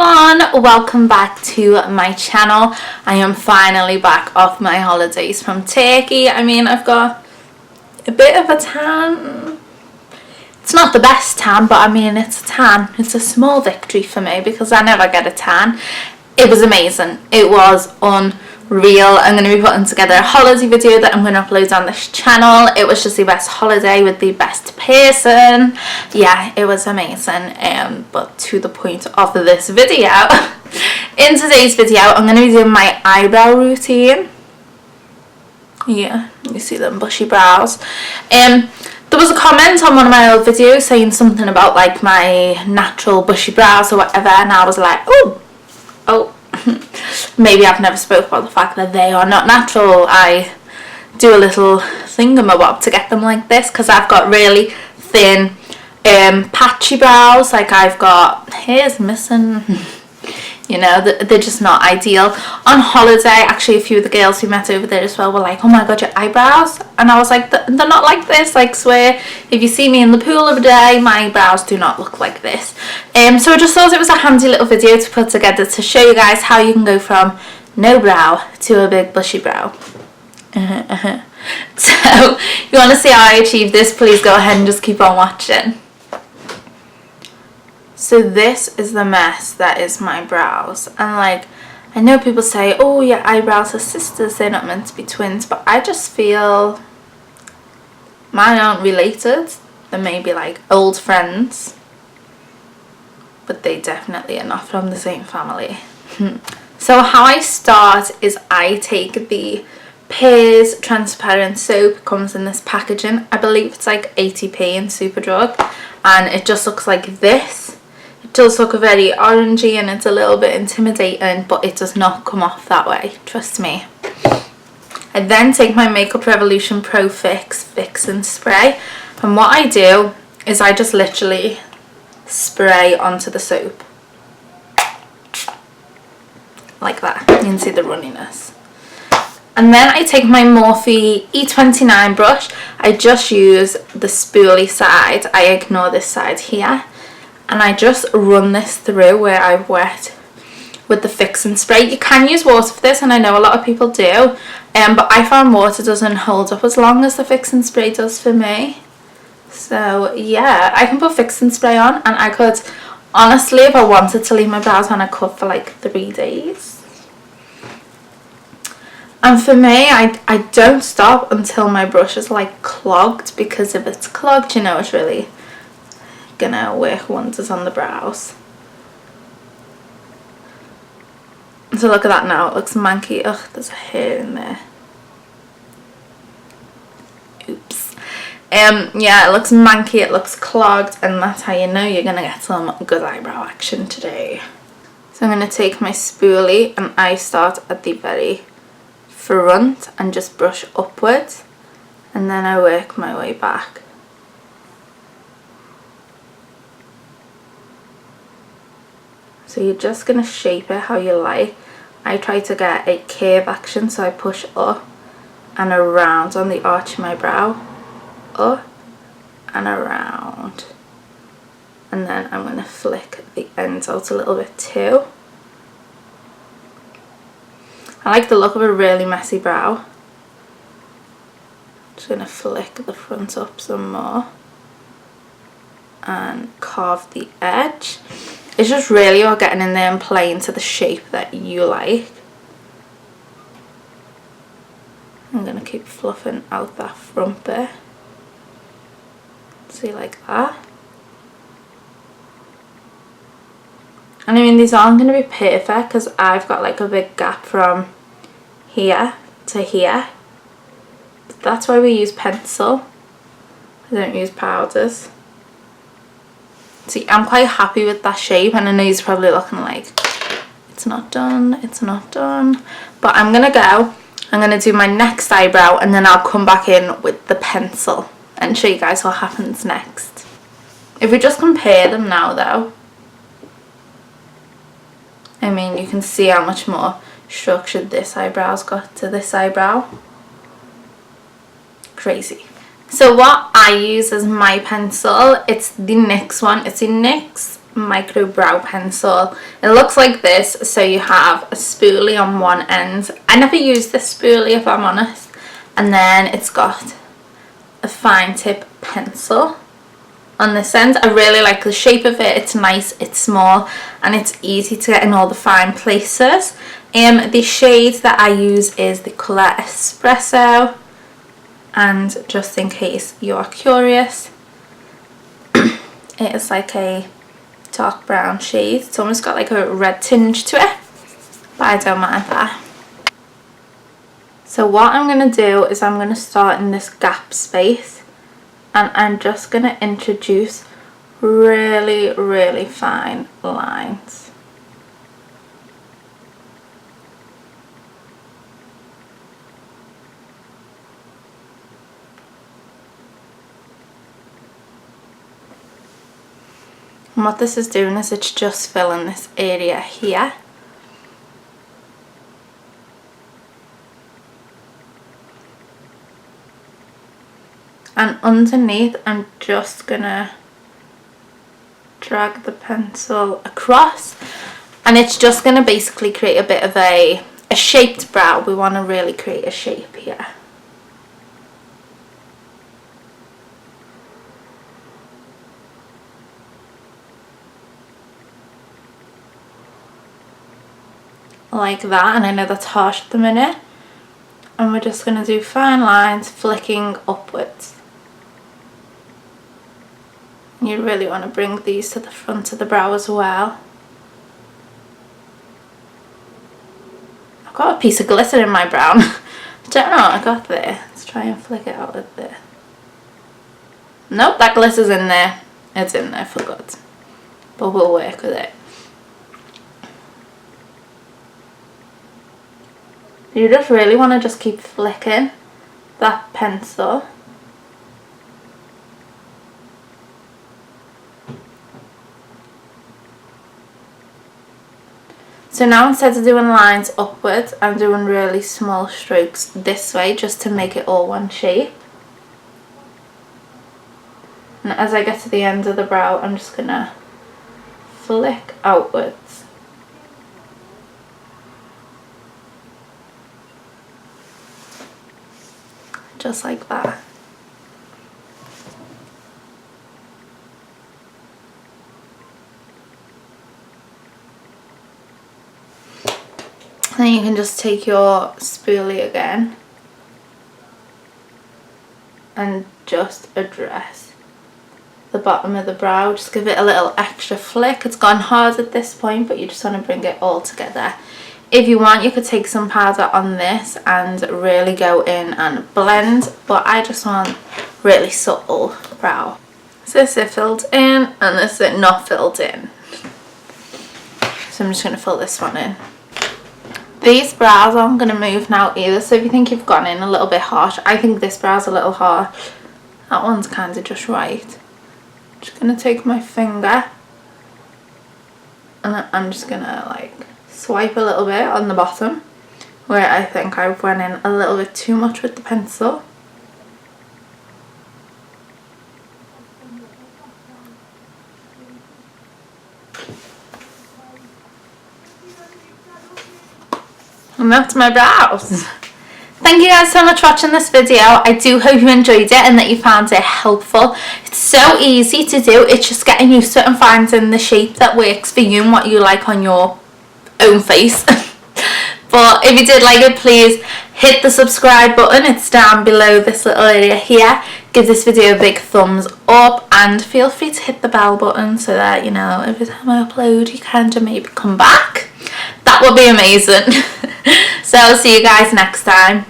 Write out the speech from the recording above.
everyone, welcome back to my channel. I am finally back off my holidays from Turkey. I mean, I've got a bit of a tan. It's not the best tan, but I mean, it's a tan. It's a small victory for me because I never get a tan. It was amazing. It was unreal. I'm going to be putting together a holiday video that I'm going to upload on this channel. It was just the best holiday with the best person. Yeah, it was amazing. But to the point of this video, in today's video, I'm going to be doing my eyebrow routine. Yeah, you see them bushy brows. There was a comment on one of my old videos saying something about like my natural bushy brows or whatever, and I was like, oh, maybe I've never spoke about the fact that they are not natural. I do a little thingamabob to get them like this because I've got really thin patchy brows. Like I've got hairs missing. You know, they're just not ideal. On holiday, actually, a few of the girls we met over there as well were like, oh my god, your eyebrows. And I was like, they're not like this. Like, swear, if you see me in the pool of a day, my brows do not look like this. So I just thought it was a handy little video to put together to show you guys how you can go from no brow to a big bushy brow. So, if you want to see how I achieve this, please go ahead and just keep on watching. So this is the mess that is my brows, and like I know people say, oh, your eyebrows are sisters, they're not meant to be twins, but I just feel mine aren't related. They may be like old friends, but they definitely are not from the same family. So how I start is I take the Pears transparent soap. It comes in this packaging. I believe it's like 80p in Superdrug, and it just looks like this. It does look very orangey and it's a little bit intimidating, but it does not come off that way, trust me. I then take my Makeup Revolution Pro Fix and Spray, and what I do is I just literally spray onto the soap. Like that. You can see the runniness. And then I take my Morphe E29 brush. I just use the spoolie side. I ignore this side here. And I just run this through where I've wet with the Fix and Spray. You can use water for this, and I know a lot of people do, but I found water doesn't hold up as long as the Fix and Spray does for me. So yeah, I can put Fix and Spray on, and I could, honestly, if I wanted to leave my brows on, I could for like 3 days. And for me, I don't stop until my brush is like clogged, because if it's clogged, you know it's really gonna work wonders on the brows. So look at that now, it looks manky. Ugh, there's a hair in there. Oops. Yeah, it looks manky, it looks clogged, and that's how you know you're gonna get some good eyebrow action today. So I'm gonna take my spoolie and I start at the very front and just brush upwards, and then I work my way back. So you're just going to shape it how you like. I try to get a curve action, so I push up and around on the arch of my brow. Up and around. And then I'm going to flick the ends out a little bit too. I like the look of a really messy brow. Just going to flick the front up some more. And carve the edge. It's just really about getting in there and playing to the shape that you like. I'm going to keep fluffing out that front bit. See, like that. And I mean, these aren't going to be perfect because I've got like a big gap from here to here. But that's why we use pencil. I don't use powders. See, I'm quite happy with that shape, and I know he's probably looking like it's not done, it's not done. But I'm going to do my next eyebrow, and then I'll come back in with the pencil and show you guys what happens next. If we just compare them now though, I mean, you can see how much more structured this eyebrow's got to this eyebrow. Crazy. So what I use as my pencil, it's the NYX one. It's a NYX micro brow pencil. It looks like this, so you have a spoolie on one end. I never use this spoolie if I'm honest. And then it's got a fine tip pencil on this end. I really like the shape of it. It's nice, it's small, and it's easy to get in all the fine places. The shade that I use is the colour Espresso, and just in case you are curious, it is like a dark brown shade. It's almost got like a red tinge to it, but I don't mind that. So what I'm going to do is I'm going to start in this gap space, and I'm just going to introduce really fine lines. And what this is doing is it's just filling this area here. And underneath I'm just gonna drag the pencil across, and it's just gonna basically create a bit of a shaped brow. We want to really create a shape here. Like that, and I know that's harsh at the minute, and we're just going to do fine lines flicking upwards. You really want to bring these to the front of the brow as well. I've got a piece of glitter in my brow. I don't know what I got there. Let's try and flick it out with this. Nope, that glitter's in there. It's in there for good, but we'll work with it. You just really want to just keep flicking that pencil. So now instead of doing lines upwards, I'm doing really small strokes this way just to make it all one shape. And as I get to the end of the brow, I'm just going to flick outwards. Just like that. Then you can just take your spoolie again and just address the bottom of the brow. Just give it a little extra flick. It's gone hard at this point, but you just want to bring it all together. If you want, you could take some powder on this and really go in and blend, but I just want really subtle brow. So this is filled in and this is not filled in. So I'm just going to fill this one in. These brows aren't going to move now either, so if you think you've gone in a little bit harsh, I think this brow's a little harsh. That one's kind of just right. I'm just going to take my finger and I'm just going to like swipe a little bit on the bottom where I think I went in a little bit too much with the pencil. And that's my brows. Thank you guys so much for watching this video. I do hope you enjoyed it and that you found it helpful. It's so easy to do. It's just getting used to it and finding the shape that works for you and what you like on your own face. But if you did like it, please hit the subscribe button. It's down below this little area here. Give this video a big thumbs up and feel free to hit the bell button so that, you know, every time I upload you can maybe come back. That would be amazing. So I'll see you guys next time.